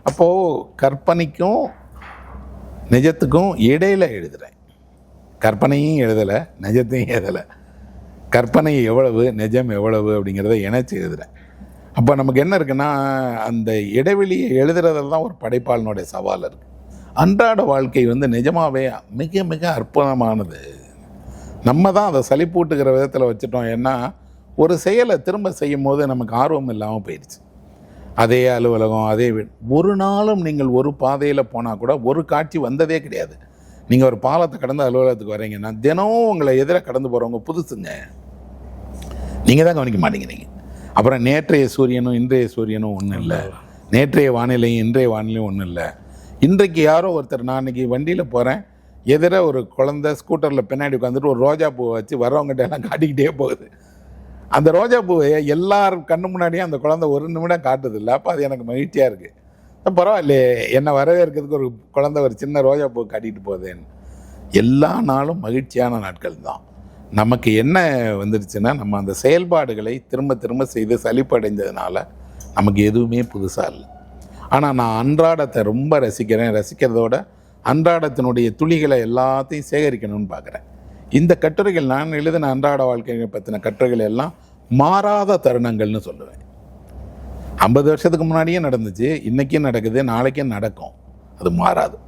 அப்போது கற்பனைக்கும் நிஜத்துக்கும் இடையில் எழுதுகிறேன். கற்பனையும் எழுதலை, நிஜத்தையும் எழுதலை. கற்பனை எவ்வளவு, நிஜம் எவ்வளவு அப்படிங்கிறத இணைச்சி எழுதுகிறேன். அப்போ நமக்கு என்ன இருக்குன்னா, அந்த இடைவெளியை எழுதுறதுல தான் ஒரு படைப்பாளனுடைய சவால் இருக்குது. அன்றாட வாழ்க்கை நிஜமாகவே மிக மிக அற்புதமானது. நம்ம தான் அதை சலிப்பூட்டுகிற விதத்தில் வச்சுட்டோம். ஏன்னா ஒரு செயலை திரும்ப செய்யும் போது நமக்கு ஆர்வம் இல்லாமல் போயிடுச்சு. அதே அலுவலகம், அதே வீடு. ஒரு நாளும் நீங்கள் ஒரு பாதையில் போனால் கூட ஒரு காட்சி வந்ததே கிடையாது. நீங்கள் ஒரு பாலத்தை கடந்து அலுவலகத்துக்கு வரீங்கன்னா தினமும் உங்களை எதிராக கடந்து போகிறவங்க புதுசுங்க. நீங்கள் தான் கவனிக்க மாட்டேங்கிறீங்க. அப்புறம் நேற்றைய சூரியனும் இன்றைய சூரியனும் ஒன்றும் இல்லை. நேற்றைய வானிலையும் இன்றைய வானிலையும் ஒன்றும் இல்லை. இன்றைக்கு யாரோ ஒருத்தர், நான் இன்றைக்கி வண்டியில் போகிறேன், எதிர ஒரு குழந்தை ஸ்கூட்டரில் பின்னாடி உட்காந்துட்டு ஒரு ரோஜா பூவை வச்சு வர்றவங்ககிட்ட எல்லாம் காட்டிக்கிட்டே போகுது. அந்த ரோஜா பூவை எல்லார் கண்ணு முன்னாடியும் அந்த குழந்தை ஒரு நிமிடம் காட்டுதில்லை. அப்போ அது எனக்கு மகிழ்ச்சியாக இருக்குது. பரவாயில்லையே, என்னை வரவேற்கிறதுக்கு ஒரு குழந்தை ஒரு சின்ன ரோஜா பூவை காட்டிகிட்டு போகுதேன்னு. எல்லா நாளும் மகிழ்ச்சியான நாட்கள் தான். நமக்கு என்ன வந்துடுச்சுன்னா, நம்ம அந்த செயல்பாடுகளை திரும்ப திரும்ப செய்து சலிப்படைஞ்சதுனால நமக்கு எதுவுமே புதுசாக இல்லை. ஆனால் நான் அன்றாடத்தை ரொம்ப ரசிக்கிறேன். ரசிக்கிறதோட அன்றாடத்தினுடைய துளிகளை எல்லாத்தையும் சேகரிக்கணும்னு பார்க்குறேன். இந்த கட்டுரைகள், நான் எழுதின அன்றாட வாழ்க்கையை பற்றின கட்டுரைகள் எல்லாம் மாறாத தருணங்கள்னு சொல்லுவேன். 50 வருஷத்துக்கு முன்னாடியே நடந்துச்சு, இன்றைக்கும் நடக்குது, நாளைக்கும் நடக்கும். அது மாறாது.